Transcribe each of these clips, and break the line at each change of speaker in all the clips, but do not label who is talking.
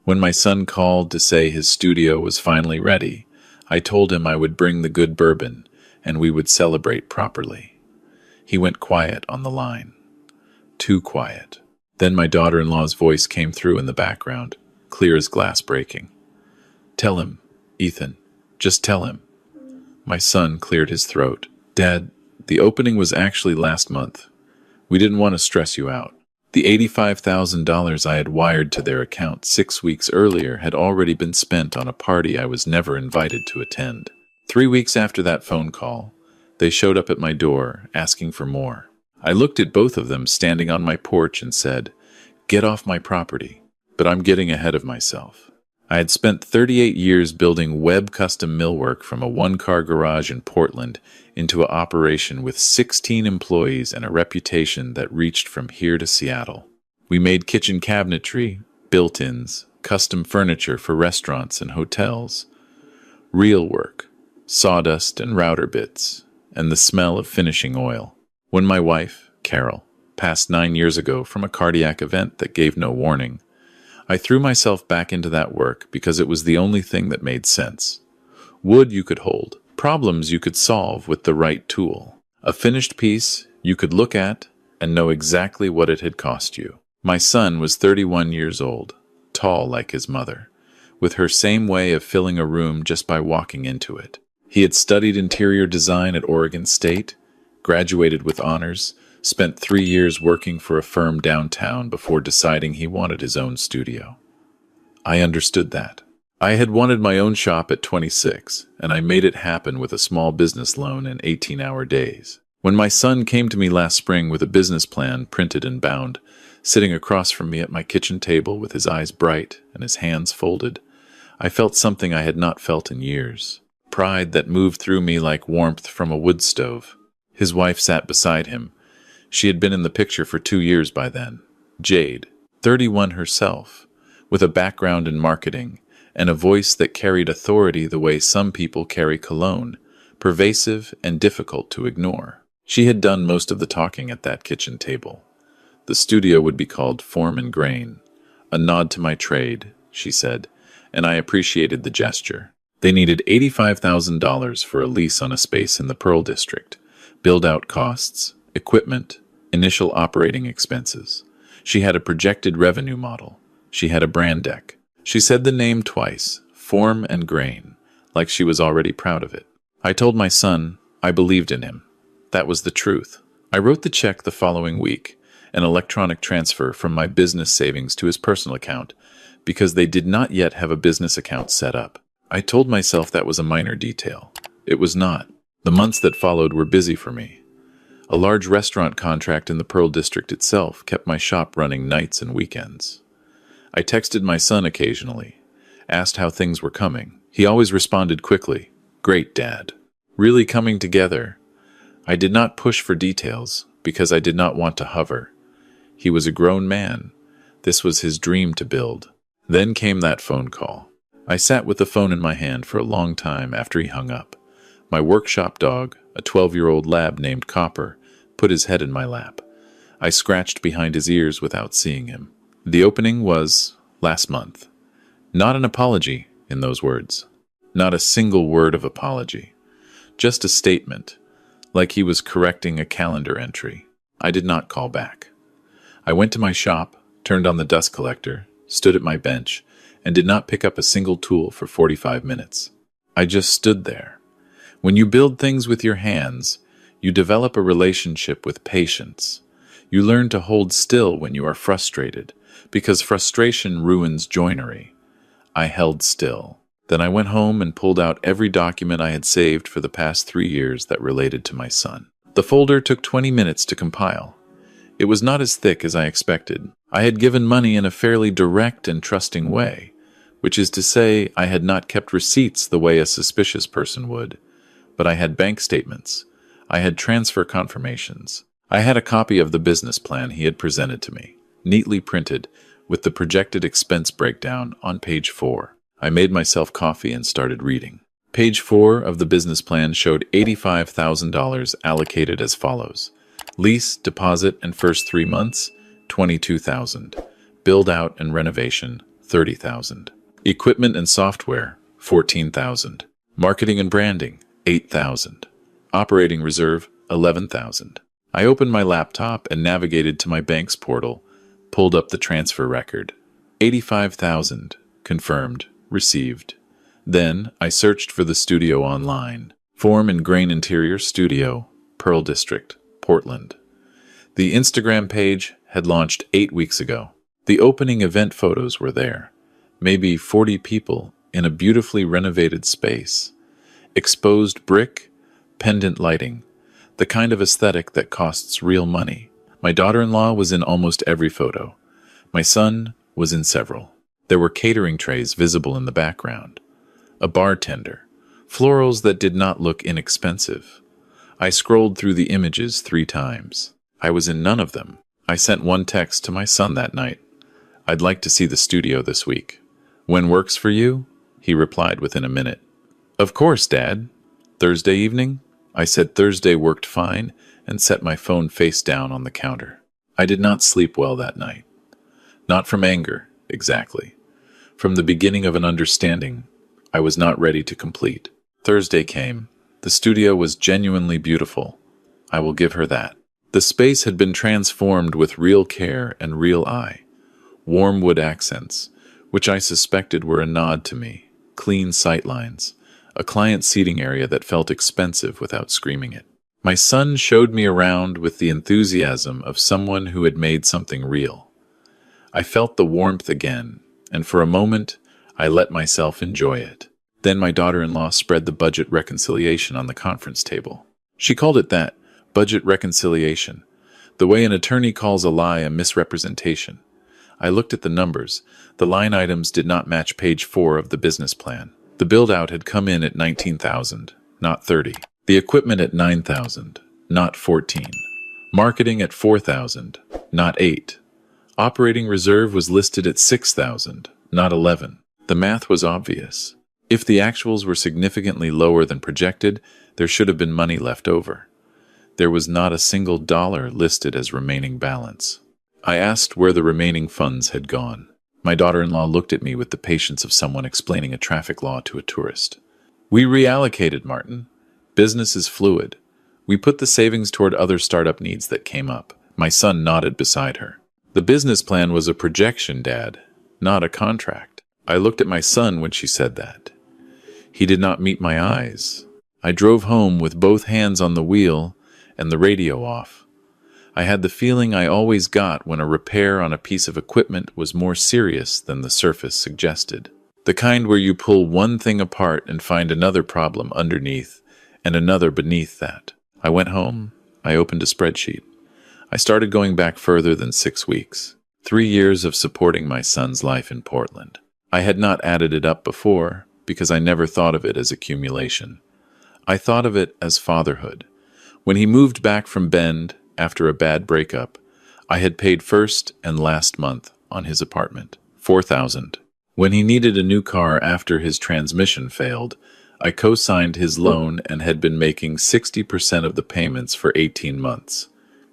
When my son called to say his studio was finally ready, I told him I would bring the good bourbon and we would celebrate properly. He went quiet on the line. Too quiet. Then my daughter-in-law's voice came through in the background, clear as glass breaking. "Tell him, Ethan. Just tell him." My son cleared his throat. "Dad, the opening was actually last month. We didn't want to stress you out." The $85,000 I had wired to their account 6 weeks earlier had already been spent on a party I was never invited to attend. 3 weeks after that phone call, they showed up at my door, asking for more. I looked at both of them standing on my porch and said, "Get off my property." But I'm getting ahead of myself. I had spent 38 years building web custom millwork from a one-car garage in Portland into an operation with 16 employees and a reputation that reached from here to Seattle. We made kitchen cabinetry, built-ins, custom furniture for restaurants and hotels, real work, sawdust and router bits, and the smell of finishing oil. When my wife, Carol, passed 9 years ago from a cardiac event that gave no warning, I threw myself back into that work because it was the only thing that made sense. Wood you could hold, problems you could solve with the right tool, a finished piece you could look at and know exactly what it had cost you. My son was 31 years old, tall like his mother, with her same way of filling a room just by walking into it. He had studied interior design at Oregon State, graduated with honors, spent 3 years working for a firm downtown before deciding he wanted his own studio. I understood that. I had wanted my own shop at 26, and I made it happen with a small business loan and 18-hour days. When my son came to me last spring with a business plan printed and bound, sitting across from me at my kitchen table with his eyes bright and his hands folded, I felt something I had not felt in years. Pride that moved through me like warmth from a wood stove. His wife sat beside him. She had been in the picture for 2 years by then. Jade, 31 herself, with a background in marketing and a voice that carried authority the way some people carry cologne, pervasive and difficult to ignore. She had done most of the talking at that kitchen table. The studio would be called Form and Grain, a nod to my trade, she said, and I appreciated the gesture. They needed $85,000 for a lease on a space in the Pearl District, build-out costs, equipment, initial operating expenses. She had a projected revenue model. She had a brand deck. She said the name twice, Form and Grain, like she was already proud of it. I told my son I believed in him. That was the truth. I wrote the check the following week, an electronic transfer from my business savings to his personal account, because they did not yet have a business account set up. I told myself that was a minor detail. It was not. The months that followed were busy for me. A large restaurant contract in the Pearl District itself kept my shop running nights and weekends. I texted my son occasionally, asked how things were coming. He always responded quickly, "Great, Dad." Really coming together. I did not push for details because I did not want to hover. He was a grown man. This was his dream to build. Then came that phone call. I sat with the phone in my hand for a long time after he hung up. My workshop dog, a 12-year-old lab named Copper, put his head in my lap. I scratched behind his ears without seeing him. The opening was last month. Not an apology in those words. Not a single word of apology. Just a statement, like he was correcting a calendar entry. I did not call back. I went to my shop, turned on the dust collector, stood at my bench, and did not pick up a single tool for 45 minutes. I just stood there. When you build things with your hands, you develop a relationship with patience. You learn to hold still when you are frustrated, because frustration ruins joinery. I held still. Then I went home and pulled out every document I had saved for the past 3 years that related to my son. The folder took 20 minutes to compile. It was not as thick as I expected. I had given money in a fairly direct and trusting way, which is to say I had not kept receipts the way a suspicious person would. But I had bank statements. I had transfer confirmations. I had a copy of the business plan he had presented to me, neatly printed, with the projected expense breakdown on page 4. I made myself coffee and started reading. Page 4 of the business plan showed $85,000 allocated as follows. Lease, deposit, and first 3 months, $22,000. Build out and renovation, $30,000. Equipment and software, $14,000. Marketing and branding, $8,000. Operating reserve, $11,000. I opened my laptop and navigated to my bank's portal, pulled up the transfer record. $85,000. Confirmed. Received. Then I searched for the studio online. Form and Grain Interior Studio, Pearl District, Portland. The Instagram page had launched 8 weeks ago. The opening event photos were there. Maybe 40 people in a beautifully renovated space. Exposed brick, pendant lighting, the kind of aesthetic that costs real money. My daughter-in-law was in almost every photo. My son was in several. There were catering trays visible in the background. A bartender. Florals that did not look inexpensive. I scrolled through the images 3 times. I was in none of them. I sent one text to my son that night. I'd like to see the studio this week. When works for you? He replied within a minute. Of course, Dad. Thursday evening? I said Thursday worked fine and set my phone face down on the counter. I did not sleep well that night. Not from anger, exactly. From the beginning of an understanding I was not ready to complete. Thursday came. The studio was genuinely beautiful. I will give her that. The space had been transformed with real care and real eye. Warm wood accents, which I suspected were a nod to me. Clean sightlines. A client seating area that felt expensive without screaming it. My son showed me around with the enthusiasm of someone who had made something real. I felt the warmth again, and for a moment, I let myself enjoy it. Then my daughter-in-law spread the budget reconciliation on the conference table. She called it that, budget reconciliation, the way an attorney calls a lie a misrepresentation. I looked at the numbers. The line items did not match page 4 of the business plan. The build-out had come in at $19,000, not $30,000. The equipment at $9,000, not $14,000. Marketing at $4,000, not $8,000. Operating reserve was listed at $6,000, not $11,000. The math was obvious. If the actuals were significantly lower than projected, there should have been money left over. There was not a single dollar listed as remaining balance. I asked where the remaining funds had gone. My daughter-in-law looked at me with the patience of someone explaining a traffic law to a tourist. We reallocated, Martin. Business is fluid. We put the savings toward other startup needs that came up. My son nodded beside her. The business plan was a projection, Dad, not a contract. I looked at my son when she said that. He did not meet my eyes. I drove home with both hands on the wheel and the radio off. I had the feeling I always got when a repair on a piece of equipment was more serious than the surface suggested. The kind where you pull one thing apart and find another problem underneath and another beneath that. I went home. I opened a spreadsheet. I started going back further than 6 weeks. 3 years of supporting my son's life in Portland. I had not added it up before because I never thought of it as accumulation. I thought of it as fatherhood. When he moved back from Bend after a bad breakup, I had paid first and last month on his apartment, $4,000. When he needed a new car after his transmission failed, I co-signed his loan and had been making 60% of the payments for 18 months,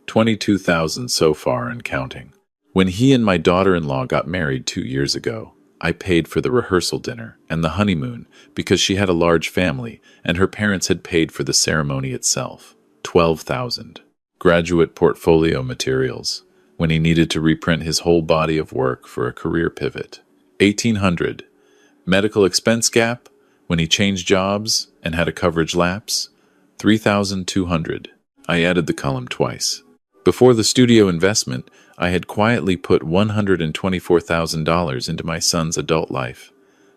$22,000 so far and counting. When he and my daughter-in-law got married 2 years ago, I paid for the rehearsal dinner and the honeymoon because she had a large family and her parents had paid for the ceremony itself, $12,000. Graduate portfolio materials, when he needed to reprint his whole body of work for a career pivot, $1,800. Medical expense gap, when he changed jobs and had a coverage lapse, $3,200. I added the column twice. Before the studio investment, I had quietly put $124,000 into my son's adult life.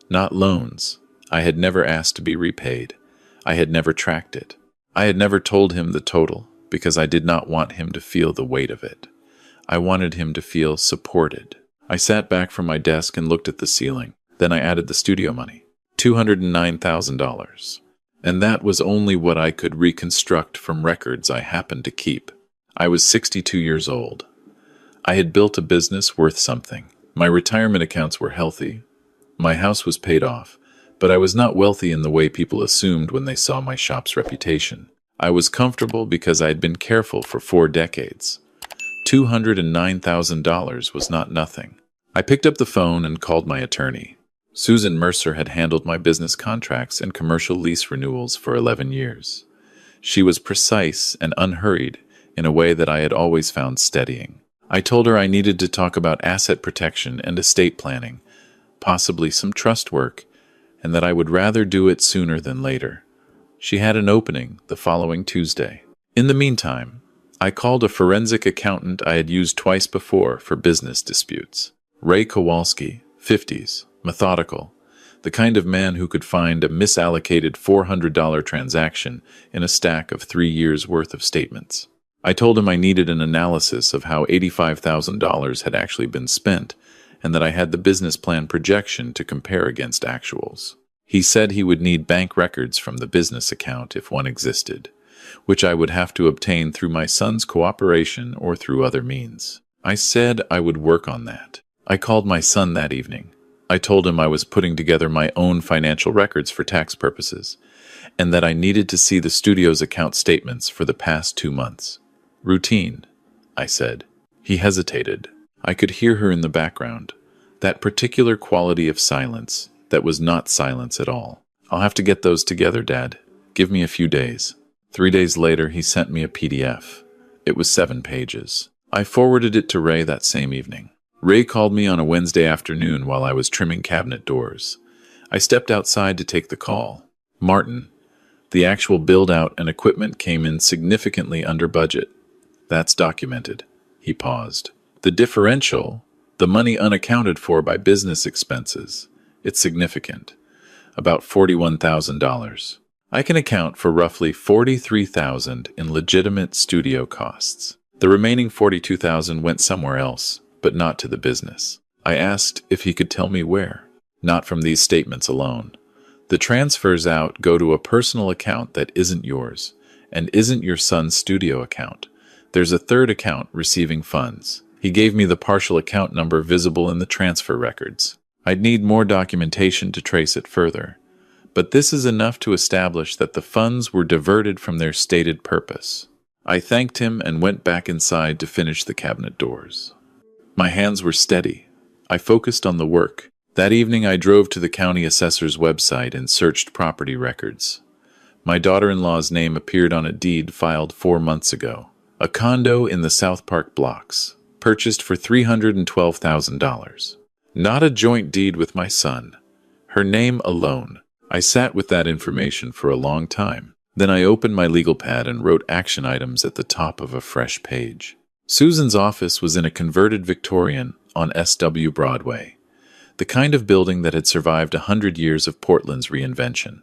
Not loans. I had never asked to be repaid. I had never tracked it. I had never told him the total because I did not want him to feel the weight of it. I wanted him to feel supported. I sat back from my desk and looked at the ceiling. Then I added the studio money, $209,000. And that was only what I could reconstruct from records I happened to keep. I was 62 years old. I had built a business worth something. My retirement accounts were healthy. My house was paid off, but I was not wealthy in the way people assumed when they saw my shop's reputation. I was comfortable because I had been careful for 4 decades. $209,000 was not nothing. I picked up the phone and called my attorney. Susan Mercer had handled my business contracts and commercial lease renewals for 11 years. She was precise and unhurried in a way that I had always found steadying. I told her I needed to talk about asset protection and estate planning, possibly some trust work, and that I would rather do it sooner than later. She had an opening the following Tuesday. In the meantime, I called a forensic accountant I had used twice before for business disputes. Ray Kowalski, 50s, methodical, the kind of man who could find a misallocated $400 transaction in a stack of 3 years' worth of statements. I told him I needed an analysis of how $85,000 had actually been spent, and that I had the business plan projection to compare against actuals. He said he would need bank records from the business account if one existed, which I would have to obtain through my son's cooperation or through other means. I said I would work on that. I called my son that evening. I told him I was putting together my own financial records for tax purposes, and that I needed to see the studio's account statements for the past 2 months. Routine, I said. He hesitated. I could hear her in the background, that particular quality of silence that was not silence at all. I'll have to get those together, Dad. Give me a few days. 3 days later, he sent me a PDF. It was 7 pages. I forwarded it to Ray that same evening. Ray called me on a Wednesday afternoon while I was trimming cabinet doors. I stepped outside to take the call. Martin, the actual build-out and equipment came in significantly under budget. That's documented. He paused. The differential, the money unaccounted for by business expenses, it's significant. About $41,000. I can account for roughly $43,000 in legitimate studio costs. The remaining $42,000 went somewhere else, but not to the business. I asked if he could tell me where. Not from these statements alone. The transfers out go to a personal account that isn't yours, and isn't your son's studio account. There's a third account receiving funds. He gave me the partial account number visible in the transfer records. I'd need more documentation to trace it further, but this is enough to establish that the funds were diverted from their stated purpose. I thanked him and went back inside to finish the cabinet doors. My hands were steady. I focused on the work. That evening I drove to the county assessor's website and searched property records. My daughter-in-law's name appeared on a deed filed 4 months ago. A condo in the South Park blocks, purchased for $312,000. Not a joint deed with my son. Her name alone. I sat with that information for a long time. Then I opened my legal pad and wrote action items at the top of a fresh page. Susan's office was in a converted Victorian on SW Broadway, the kind of building that had survived 100 years of Portland's reinvention.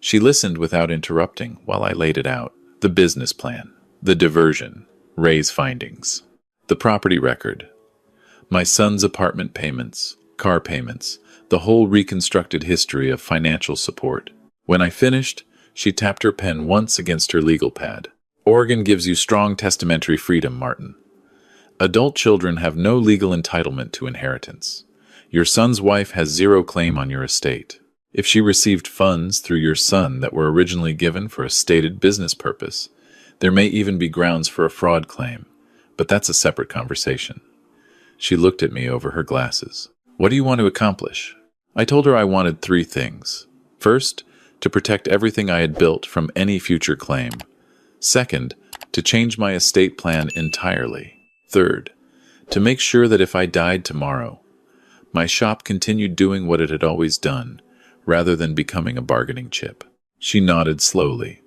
She listened without interrupting while I laid it out. The business plan, the diversion, Ray's findings, the property record, my son's apartment payments, car payments, the whole reconstructed history of financial support. When I finished, she tapped her pen once against her legal pad. Oregon gives you strong testamentary freedom, Martin. Adult children have no legal entitlement to inheritance. Your son's wife has zero claim on your estate. If she received funds through your son that were originally given for a stated business purpose, there may even be grounds for a fraud claim, but that's a separate conversation. She looked at me over her glasses. What do you want to accomplish? I told her I wanted 3 things. First, to protect everything I had built from any future claim. Second, to change my estate plan entirely. Third, to make sure that if I died tomorrow, my shop continued doing what it had always done, rather than becoming a bargaining chip. She nodded slowly.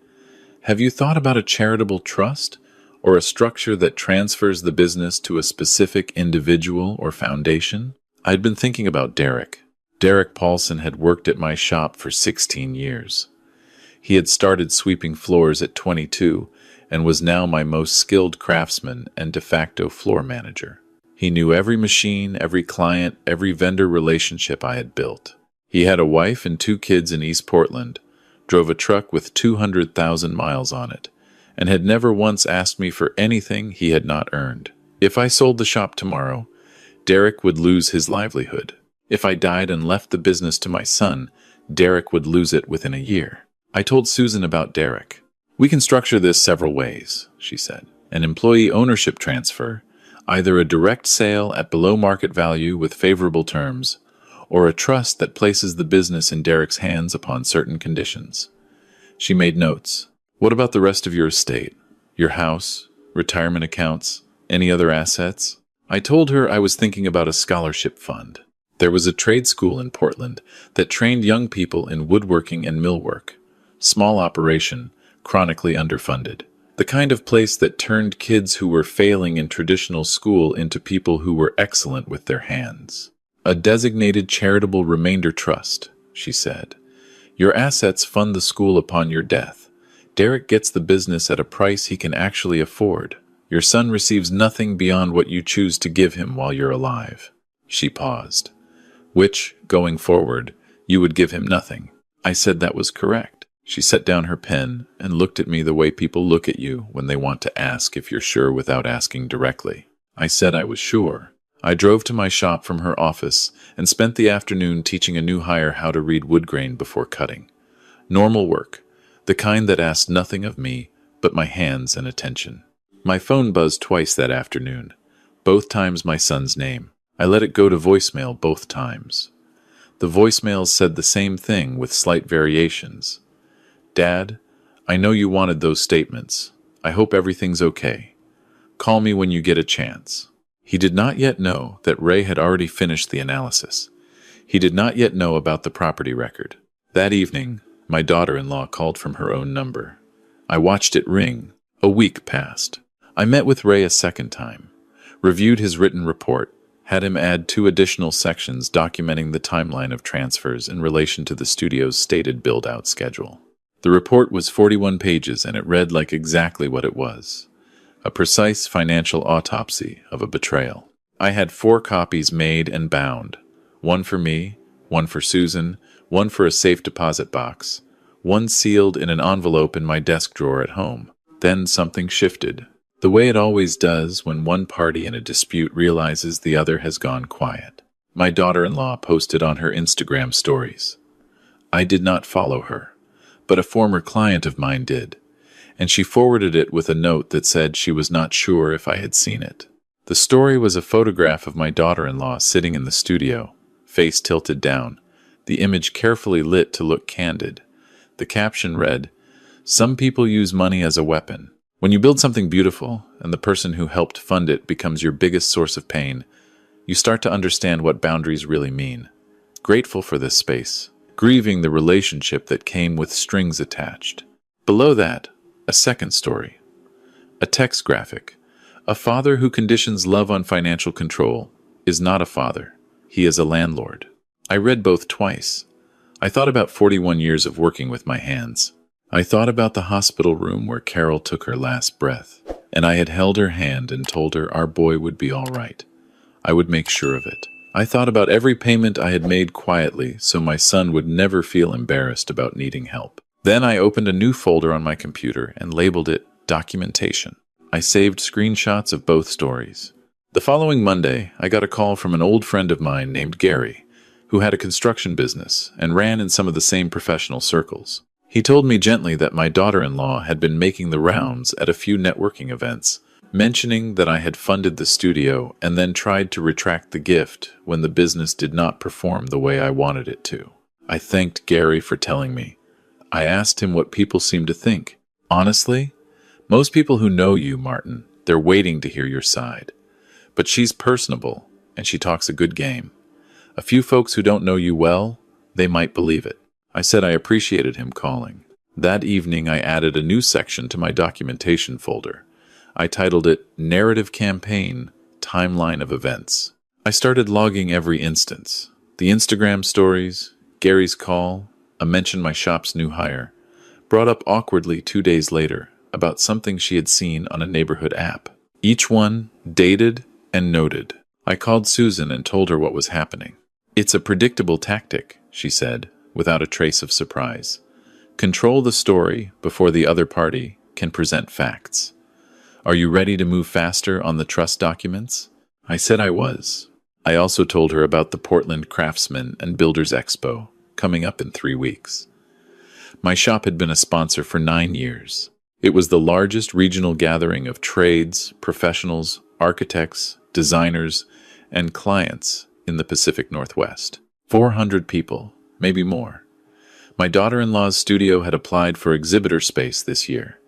Have you thought about a charitable trust, or a structure that transfers the business to a specific individual or foundation? I'd been thinking about Derek. Derek Paulson had worked at my shop for 16 years. He had started sweeping floors at 22 and was now my most skilled craftsman and de facto floor manager. He knew every machine, every client, every vendor relationship I had built. He had a wife and 2 kids in East Portland, drove a truck with 200,000 miles on it, and had never once asked me for anything he had not earned. If I sold the shop tomorrow, Derek would lose his livelihood. If I died and left the business to my son, Derek would lose it within a year. I told Susan about Derek. We can structure this several ways, she said. An employee ownership transfer, either a direct sale at below market value with favorable terms, or a trust that places the business in Derek's hands upon certain conditions. She made notes. What about the rest of your estate? Your house, retirement accounts, any other assets? I told her I was thinking about a scholarship fund. There was a trade school in Portland that trained young people in woodworking and millwork. Small operation, chronically underfunded. The kind of place that turned kids who were failing in traditional school into people who were excellent with their hands. A designated charitable remainder trust, she said. Your assets fund the school upon your death. Derek gets the business at a price he can actually afford. Your son receives nothing beyond what you choose to give him while you're alive. She paused. Which, going forward, you would give him nothing. I said that was correct. She set down her pen and looked at me the way people look at you when they want to ask if you're sure without asking directly. I said I was sure. I drove to my shop from her office and spent the afternoon teaching a new hire how to read wood grain before cutting. Normal work, the kind that asked nothing of me but my hands and attention. My phone buzzed twice that afternoon, both times my son's name. I let it go to voicemail both times. The voicemails said the same thing with slight variations. Dad, I know you wanted those statements. I hope everything's okay. Call me when you get a chance. He did not yet know that Ray had already finished the analysis. He did not yet know about the property record. That evening, my daughter-in-law called from her own number. I watched it ring. A week passed. I met with Ray a second time, reviewed his written report, had him add 2 additional sections documenting the timeline of transfers in relation to the studio's stated build-out schedule. The report was 41 pages and it read like exactly what it was. A precise financial autopsy of a betrayal. I had 4 copies made and bound. 1 for me, 1 for Susan, 1 for a safe deposit box, 1 sealed in an envelope in my desk drawer at home. Then something shifted. The way it always does when one party in a dispute realizes the other has gone quiet. My daughter-in-law posted on her Instagram stories. I did not follow her, but a former client of mine did, and she forwarded it with a note that said she was not sure if I had seen it. The story was a photograph of my daughter-in-law sitting in the studio, face tilted down, the image carefully lit to look candid. The caption read, "Some people use money as a weapon. When you build something beautiful, and the person who helped fund it becomes your biggest source of pain, you start to understand what boundaries really mean. Grateful for this space, grieving the relationship that came with strings attached." Below that, a second story. A text graphic. A father who conditions love on financial control is not a father. He is a landlord. I read both twice. I thought about 41 years of working with my hands. I thought about the hospital room where Carol took her last breath, and I had held her hand and told her our boy would be all right. I would make sure of it. I thought about every payment I had made quietly so my son would never feel embarrassed about needing help. Then I opened a new folder on my computer and labeled it Documentation. I saved screenshots of both stories. The following Monday, I got a call from an old friend of mine named Gary, who had a construction business and ran in some of the same professional circles. He told me gently that my daughter-in-law had been making the rounds at a few networking events, mentioning that I had funded the studio and then tried to retract the gift when the business did not perform the way I wanted it to. I thanked Gary for telling me. I asked him what people seem to think. Honestly, most people who know you, Martin, they're waiting to hear your side. But she's personable, and she talks a good game. A few folks who don't know you well, they might believe it. I said I appreciated him calling. That evening, I added a new section to my documentation folder. I titled it Narrative Campaign, Timeline of Events. I started logging every instance. The Instagram stories, Gary's call, a mention my shop's new hire, brought up awkwardly 2 days later about something she had seen on a neighborhood app. Each one dated and noted. I called Susan and told her what was happening. It's a predictable tactic, she said, without a trace of surprise. Control the story before the other party can present facts. Are you ready to move faster on the trust documents? I said I was. I also told her about the Portland Craftsman and Builders Expo, coming up in 3 weeks. My shop had been a sponsor for 9 years. It was the largest regional gathering of trades, professionals, architects, designers, and clients in the Pacific Northwest. 400 people, maybe more. My daughter-in-law's studio had applied for exhibitor space this year.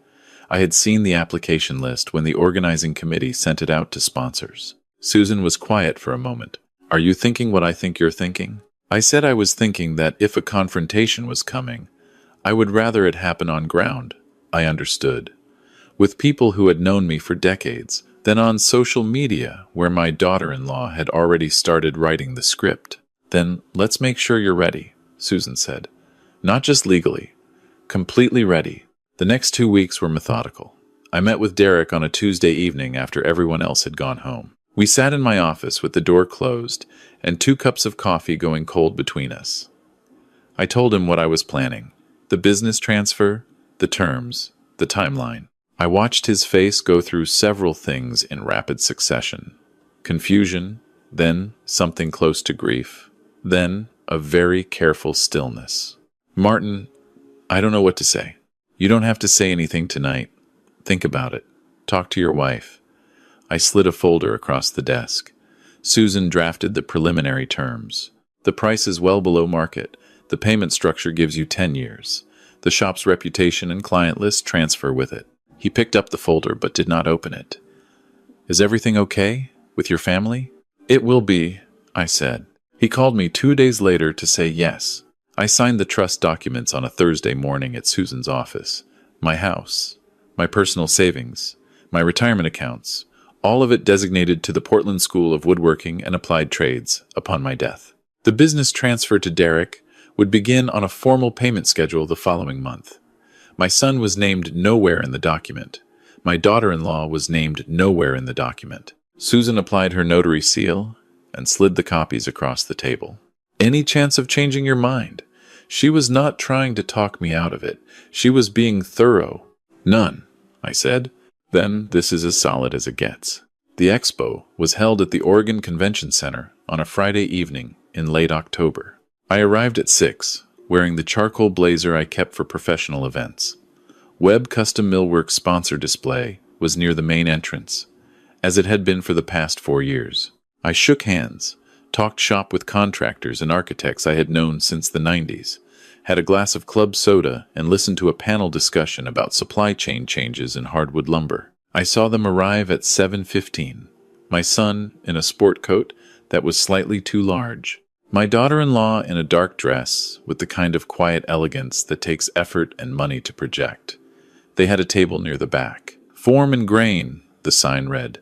I had seen the application list when the organizing committee sent it out to sponsors. Susan was quiet for a moment. "Are you thinking what I think you're thinking?" I said I was thinking that if a confrontation was coming, I would rather it happen on ground, I understood, with people who had known me for decades, than on social media where my daughter-in-law had already started writing the script. "Then let's make sure you're ready," Susan said. "Not just legally, completely ready." The next 2 weeks were methodical. I met with Derek on a Tuesday evening after everyone else had gone home. We sat in my office with the door closed and 2 cups of coffee going cold between us. I told him what I was planning: the business transfer, the terms, the timeline. I watched his face go through several things in rapid succession. Confusion, then something close to grief, then a very careful stillness. "Martin, I don't know what to say." "You don't have to say anything tonight. Think about it. Talk to your wife." I slid a folder across the desk. Susan drafted the preliminary terms. "The price is well below market. The payment structure gives you 10 years. The shop's reputation and client list transfer with it." He picked up the folder but did not open it. "Is everything okay with your family?" "It will be," I said. He called me 2 days later to say yes. I signed the trust documents on a Thursday morning at Susan's office. My house, my personal savings, my retirement accounts, all of it designated to the Portland School of Woodworking and Applied Trades upon my death. The business transfer to Derek would begin on a formal payment schedule the following month. My son was named nowhere in the document. My daughter-in-law was named nowhere in the document. Susan applied her notary seal and slid the copies across the table. "Any chance of changing your mind?" She was not trying to talk me out of it. She was being thorough. "None," I said. "Then this is as solid as it gets." The expo was held at the Oregon Convention Center on a Friday evening in late October. I arrived at 6, wearing the charcoal blazer I kept for professional events. Webb Custom Millwork sponsor display was near the main entrance, as it had been for the past 4 years. I shook hands, talked shop with contractors and architects I had known since the 90s, had a glass of club soda, and listened to a panel discussion about supply chain changes in hardwood lumber. I saw them arrive at 7:15, my son in a sport coat that was slightly too large, my daughter-in-law in a dark dress with the kind of quiet elegance that takes effort and money to project. They had a table near the back. "Form and grain," the sign read,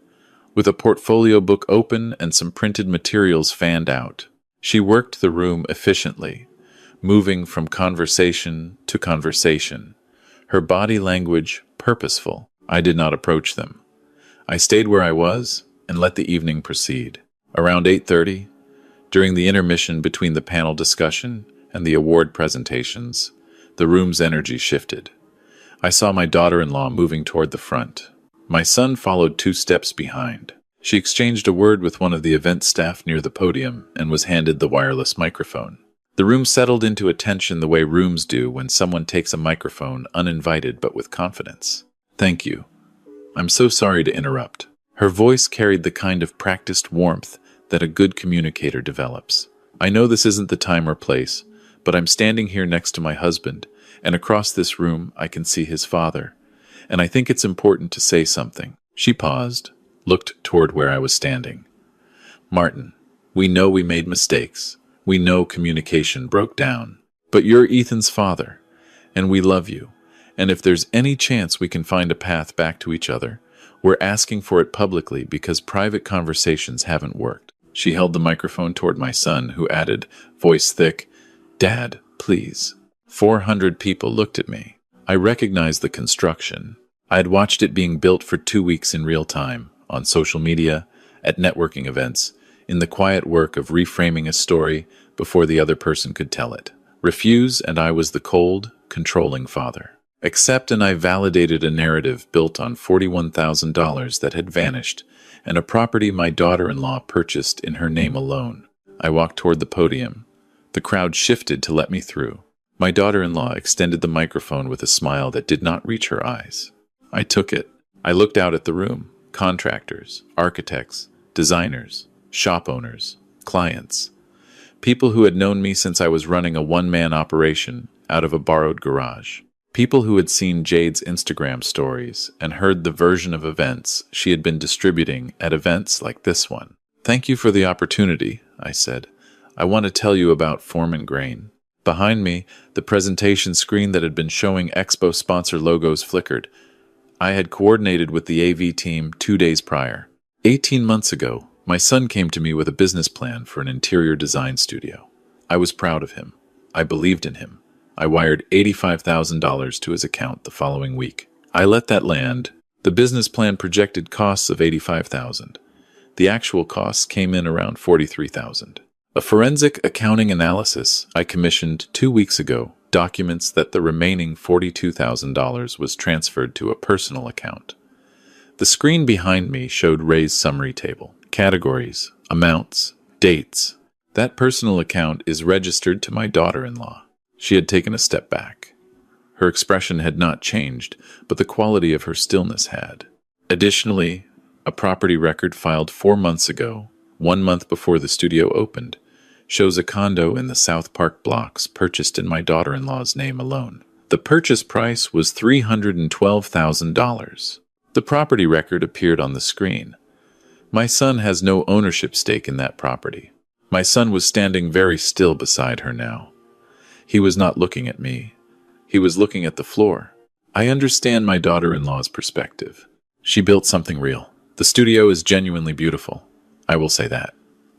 with a portfolio book open and some printed materials fanned out. She worked the room efficiently, moving from conversation to conversation, her body language purposeful. I did not approach them. I stayed where I was and let the evening proceed. Around 8:30, during the intermission between the panel discussion and the award presentations, the room's energy shifted. I saw my daughter-in-law moving toward the front. My son followed 2 steps behind. She exchanged a word with one of the event staff near the podium and was handed the wireless microphone. The room settled into attention the way rooms do when someone takes a microphone uninvited but with confidence. "Thank you. I'm so sorry to interrupt." Her voice carried the kind of practiced warmth that a good communicator develops. "I know this isn't the time or place, but I'm standing here next to my husband, and across this room I can see his father, and I think it's important to say something." She paused, looked toward where I was standing. "Martin, we know we made mistakes. We know communication broke down. But you're Ethan's father, and we love you. And if there's any chance we can find a path back to each other, we're asking for it publicly because private conversations haven't worked." She held the microphone toward my son, who added, voice thick, "Dad, please." 400 people looked at me. I recognized the construction. I had watched it being built for 2 weeks in real time, on social media, at networking events, in the quiet work of reframing a story before the other person could tell it. Refuse, and I was the cold, controlling father. Accept, and I validated a narrative built on $41,000 that had vanished, and a property my daughter-in-law purchased in her name alone. I walked toward the podium. The crowd shifted to let me through. My daughter-in-law extended the microphone with a smile that did not reach her eyes. I took it. I looked out at the room. Contractors, architects, designers, shop owners, clients, people who had known me since I was running a one-man operation out of a borrowed garage. People who had seen Jade's Instagram stories and heard the version of events she had been distributing at events like this one. "Thank you for the opportunity," I said. "I want to tell you about Foreman Grain." Behind me, the presentation screen that had been showing Expo sponsor logos flickered. I had coordinated with the AV team 2 days prior. 18 months ago, my son came to me with a business plan for an interior design studio. I was proud of him. I believed in him. I wired $85,000 to his account the following week. I let that land. The business plan projected costs of $85,000. The actual costs came in around $43,000. A forensic accounting analysis I commissioned 2 weeks ago documents that the remaining $42,000 was transferred to a personal account. The screen behind me showed Ray's summary table. Categories, amounts, dates. That personal account is registered to my daughter-in-law. She had taken a step back. Her expression had not changed, but the quality of her stillness had. Additionally, a property record filed 4 months ago, 1 month before the studio opened, shows a condo in the South Park blocks purchased in my daughter-in-law's name alone. The purchase price was $312,000. The property record appeared on the screen. My son has no ownership stake in that property. My son was standing very still beside her now. He was not looking at me. He was looking at the floor. I understand my daughter-in-law's perspective. She built something real. The studio is genuinely beautiful. I will say that.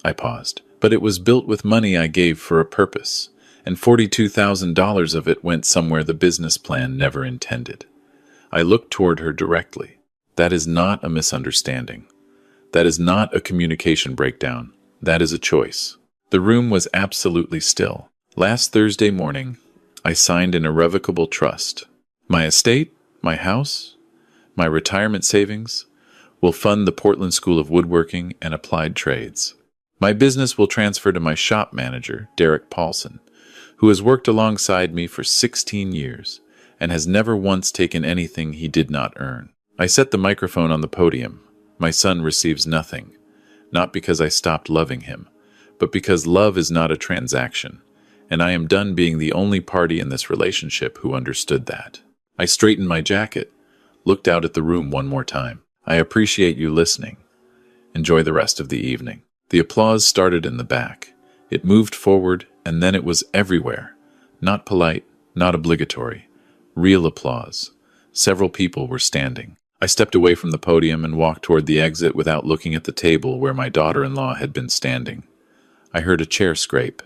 I paused. But it was built with money I gave for a purpose, and $42,000 of it went somewhere the business plan never intended. I looked toward her directly. That is not a misunderstanding. That is not a communication breakdown. That is a choice. The room was absolutely still. Last Thursday morning, I signed an irrevocable trust. My estate, my house, my retirement savings will fund the Portland School of Woodworking and Applied Trades. My business will transfer to my shop manager, Derek Paulson, who has worked alongside me for 16 years and has never once taken anything he did not earn. I set the microphone on the podium. My son receives nothing, not because I stopped loving him, but because love is not a transaction, and I am done being the only party in this relationship who understood that. I straightened my jacket, looked out at the room one more time. I appreciate you listening. Enjoy the rest of the evening. The applause started in the back. It moved forward, and then it was everywhere. Not polite, not obligatory. Real applause. Several people were standing. I stepped away from the podium and walked toward the exit without looking at the table where my daughter-in-law had been standing. I heard a chair scrape.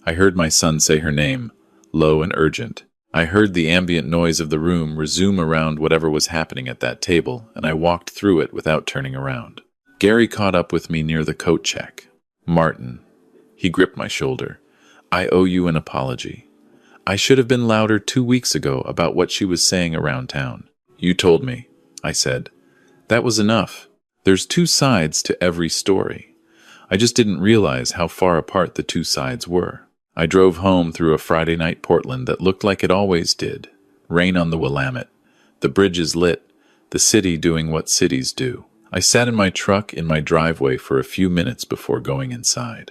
I heard my son say her name, low and urgent. I heard the ambient noise of the room resume around whatever was happening at that table, and I walked through it without turning around. Gary caught up with me near the coat check. "Martin." He gripped my shoulder. "I owe you an apology. I should have been louder 2 weeks ago about what she was saying around town." "You told me," I said. "That was enough. There's 2 sides to every story. I just didn't realize how far apart the 2 sides were." I drove home through a Friday night Portland that looked like it always did. Rain on the Willamette. The bridges lit. The city doing what cities do. I sat in my truck in my driveway for a few minutes before going inside.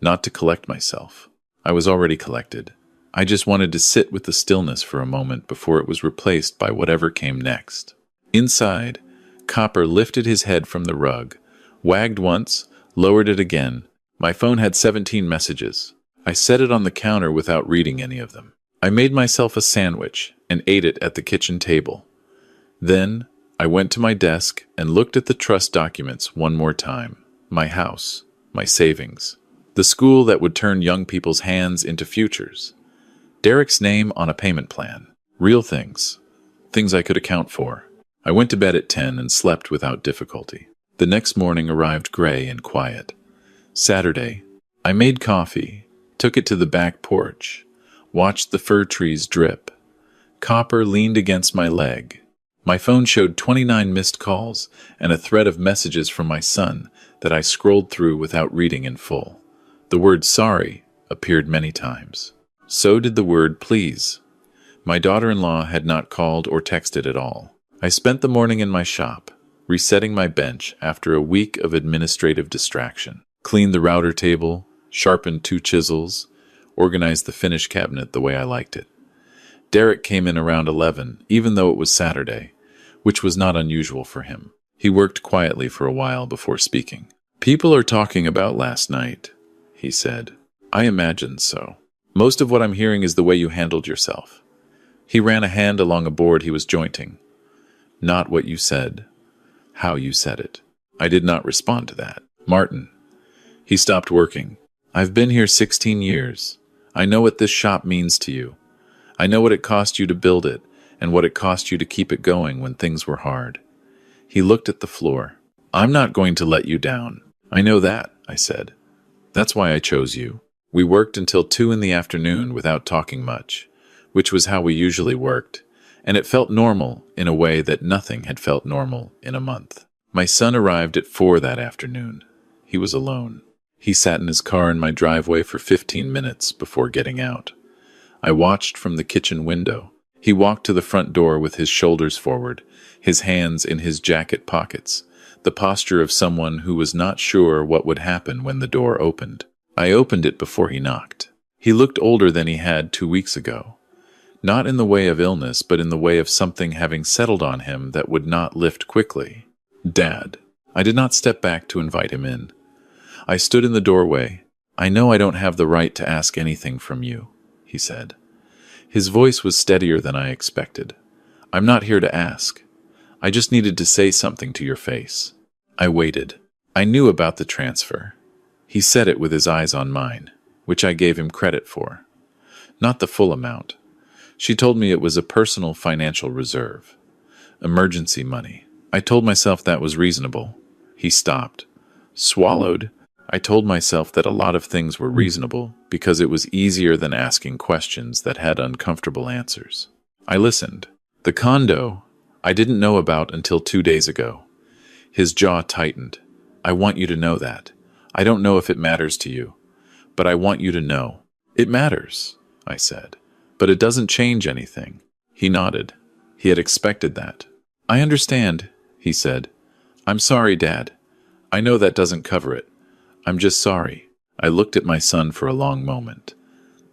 Not to collect myself. I was already collected. I just wanted to sit with the stillness for a moment before it was replaced by whatever came next. Inside, Copper lifted his head from the rug, wagged once, lowered it again. My phone had 17 messages. I set it on the counter without reading any of them. I made myself a sandwich and ate it at the kitchen table. Then I went to my desk and looked at the trust documents one more time. My house, my savings, the school that would turn young people's hands into futures. Derek's name on a payment plan. Real things. Things I could account for. I went to bed at 10 and slept without difficulty. The next morning arrived gray and quiet. Saturday, I made coffee, took it to the back porch, watched the fir trees drip. Copper leaned against my leg. My phone showed 29 missed calls and a thread of messages from my son that I scrolled through without reading in full. The word sorry appeared many times. So did the word please. My daughter-in-law had not called or texted at all. I spent the morning in my shop. resetting my bench after a week of administrative distraction. Cleaned the router table, sharpened 2 chisels, organized the finish cabinet the way I liked it. Derek came in around 11, even though it was Saturday, which was not unusual for him. He worked quietly for a while before speaking. "People are talking about last night," he said. "I imagined so. Most of what I'm hearing is the way you handled yourself." He ran a hand along a board he was jointing. "Not what you said. How you said it." I did not respond to that. "Martin." He stopped working. "I've been here 16 years. I know what this shop means to you. I know what it cost you to build it, and what it cost you to keep it going when things were hard." He looked at the floor. "I'm not going to let you down." "I know that," I said. "That's why I chose you." We worked until 2 in the afternoon without talking much, which was how we usually worked, and it felt normal in a way that nothing had felt normal in a month. My son arrived at 4 that afternoon. He was alone. He sat in his car in my driveway for 15 minutes before getting out. I watched from the kitchen window. He walked to the front door with his shoulders forward, his hands in his jacket pockets, the posture of someone who was not sure what would happen when the door opened. I opened it before he knocked. He looked older than he had 2 weeks ago. Not in the way of illness, but in the way of something having settled on him that would not lift quickly. "Dad." I did not step back to invite him in. I stood in the doorway. "I know I don't have the right to ask anything from you," he said. His voice was steadier than I expected. "I'm not here to ask. I just needed to say something to your face." I waited. I knew about the transfer. He said it with his eyes on mine, which I gave him credit for. Not the full amount. She told me it was a personal financial reserve. Emergency money. I told myself that was reasonable. He stopped. Swallowed. I told myself that a lot of things were reasonable because it was easier than asking questions that had uncomfortable answers. I listened. The condo I didn't know about until 2 days ago. His jaw tightened. "I want you to know that. I don't know if it matters to you, but I want you to know." "It matters," I said, "but it doesn't change anything." He nodded. He had expected that. "I understand," he said. "I'm sorry, Dad. I know that doesn't cover it. I'm just sorry." I looked at my son for a long moment.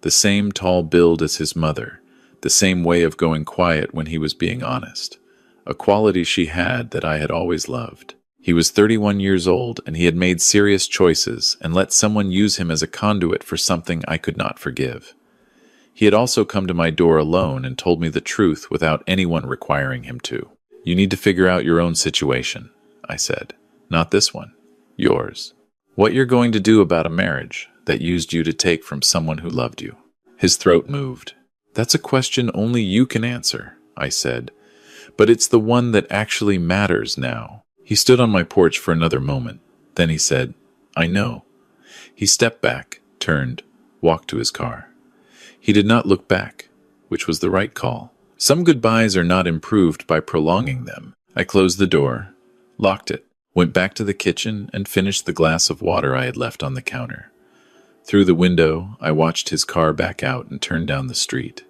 The same tall build as his mother, the same way of going quiet when he was being honest, a quality she had that I had always loved. He was 31 years old, and he had made serious choices and let someone use him as a conduit for something I could not forgive. He had also come to my door alone and told me the truth without anyone requiring him to. "You need to figure out your own situation," I said. "Not this one. Yours. What you're going to do about a marriage that used you to take from someone who loved you." His throat moved. "That's a question only you can answer," I said. "But it's the one that actually matters now." He stood on my porch for another moment. Then he said, "I know." He stepped back, turned, walked to his car. He did not look back, which was the right call. Some goodbyes are not improved by prolonging them. I closed the door, locked it, went back to the kitchen, and finished the glass of water I had left on the counter. Through the window, I watched his car back out and turn down the street.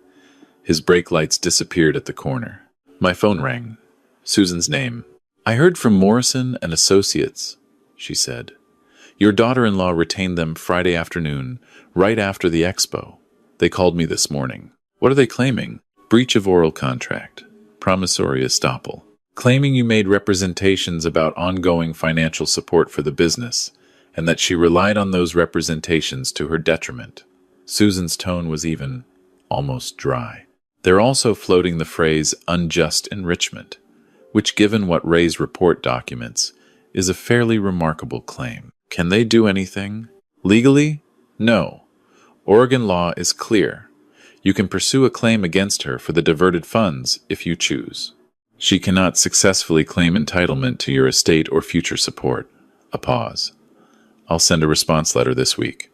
His brake lights disappeared at the corner. My phone rang. Susan's name. "I heard from Morrison and Associates," she said. "Your daughter-in-law retained them Friday afternoon, right after the expo. They called me this morning." "What are they claiming?" "Breach of oral contract. Promissory estoppel. Claiming you made representations about ongoing financial support for the business, and that she relied on those representations to her detriment." Susan's tone was even, almost dry. "They're also floating the phrase unjust enrichment, which, given what Ray's report documents, is a fairly remarkable claim. Can they do anything? Legally? No. Oregon law is clear. You can pursue a claim against her for the diverted funds if you choose. She cannot successfully claim entitlement to your estate or future support." A pause. "I'll send a response letter this week.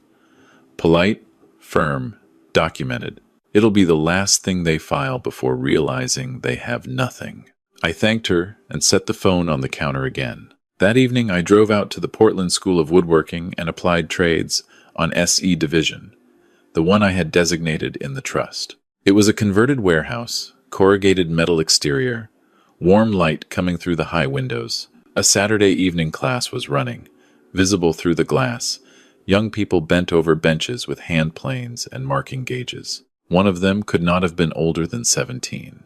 Polite, firm, documented. It'll be the last thing they file before realizing they have nothing." I thanked her and set the phone on the counter again. That evening I drove out to the Portland School of Woodworking and Applied Trades on SE Division, the one I had designated in the trust. It was a converted warehouse, corrugated metal exterior, warm light coming through the high windows, A Saturday evening class was running, visible through the glass. Young people bent over benches with hand planes and marking gauges. One of them could not have been older than 17.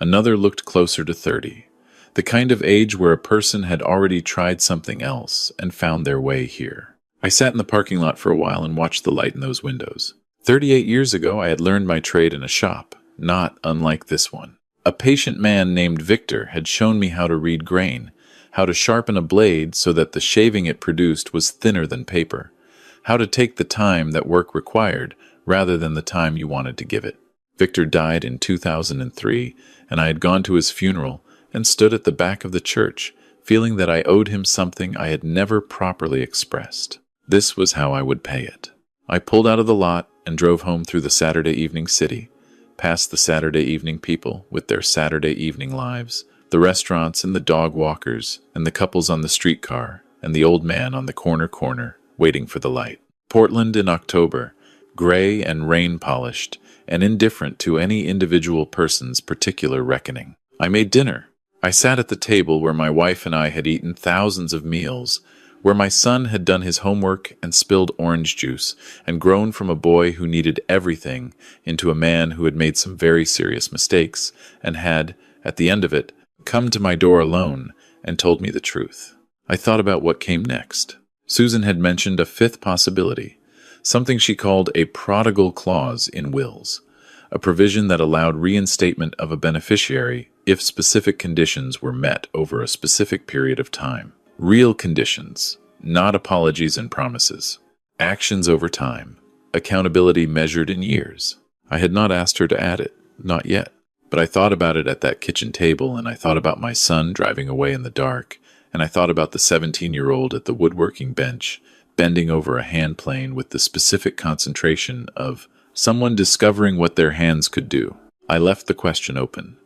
Another looked closer to 30, the kind of age where a person had already tried something else and found their way here. I sat in the parking lot for a while and watched the light in those windows. 38 years ago, I had learned my trade in a shop, not unlike this one. A patient man named Victor had shown me how to read grain, how to sharpen a blade so that the shaving it produced was thinner than paper, how to take the time that work required rather than the time you wanted to give it. Victor died in 2003, and I had gone to his funeral and stood at the back of the church, feeling that I owed him something I had never properly expressed. This was how I would pay it. I pulled out of the lot and drove home through the Saturday evening city, past the Saturday evening people with their Saturday evening lives, the restaurants and the dog walkers and the couples on the streetcar and the old man on the corner waiting for the light. Portland in October, gray and rain-polished and indifferent to any individual person's particular reckoning. I made dinner. I sat at the table where my wife and I had eaten thousands of meals, where my son had done his homework and spilled orange juice and grown from a boy who needed everything into a man who had made some very serious mistakes and had, at the end of it, come to my door alone and told me the truth. I thought about what came next. Susan had mentioned a fifth possibility, something she called a prodigal clause in wills, a provision that allowed reinstatement of a beneficiary if specific conditions were met over a specific period of time. Real conditions, not apologies and promises. Actions over time. Accountability measured in years. I had not asked her to add it, not yet. But I thought about it at that kitchen table, and I thought about my son driving away in the dark, and I thought about the 17-year-old at the woodworking bench, bending over a hand plane with the specific concentration of someone discovering what their hands could do. I left the question open.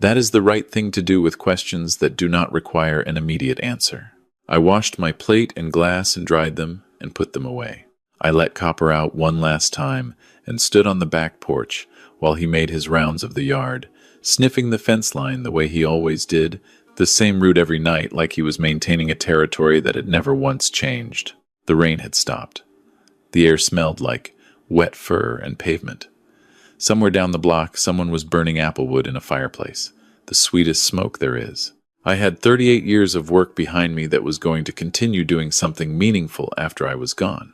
That is the right thing to do with questions that do not require an immediate answer. I washed my plate and glass and dried them and put them away. I let Copper out one last time and stood on the back porch while he made his rounds of the yard, sniffing the fence line the way he always did, the same route every night like he was maintaining a territory that had never once changed. The rain had stopped. The air smelled like wet fur and pavement. Somewhere down the block, someone was burning applewood in a fireplace, the sweetest smoke there is. I had 38 years of work behind me that was going to continue doing something meaningful after I was gone.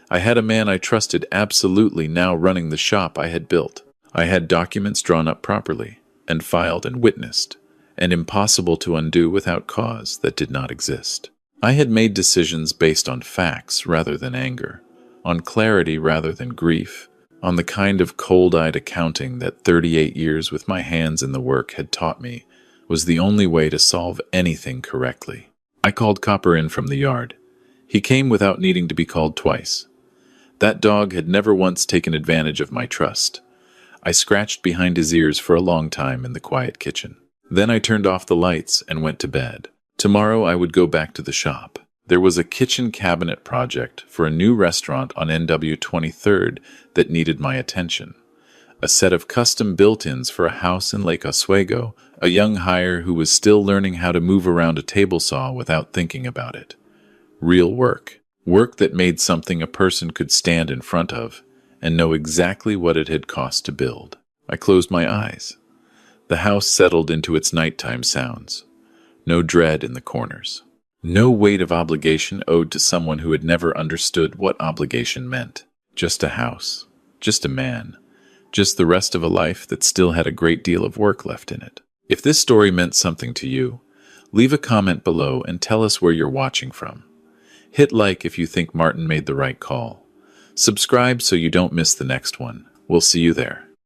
I had a man I trusted absolutely now running the shop I had built. I had documents drawn up properly, and filed and witnessed, and impossible to undo without cause that did not exist. I had made decisions based on facts rather than anger, on clarity rather than grief, on the kind of cold-eyed accounting that 38 years with my hands in the work had taught me was the only way to solve anything correctly. I called Copper in from the yard. He came without needing to be called twice. That dog had never once taken advantage of my trust. I scratched behind his ears for a long time in the quiet kitchen. Then I turned off the lights and went to bed. Tomorrow I would go back to the shop. There was a kitchen cabinet project for a new restaurant on NW 23rd that needed my attention. A set of custom built-ins for a house in Lake Oswego, a young hire who was still learning how to move around a table saw without thinking about it. Real work. Work that made something a person could stand in front of and know exactly what it had cost to build. I closed my eyes. The house settled into its nighttime sounds. No dread in the corners. No weight of obligation owed to someone who had never understood what obligation meant. Just a house. Just a man. Just the rest of a life that still had a great deal of work left in it. If this story meant something to you, leave a comment below and tell us where you're watching from. Hit like if you think Martin made the right call. Subscribe so you don't miss the next one. We'll see you there.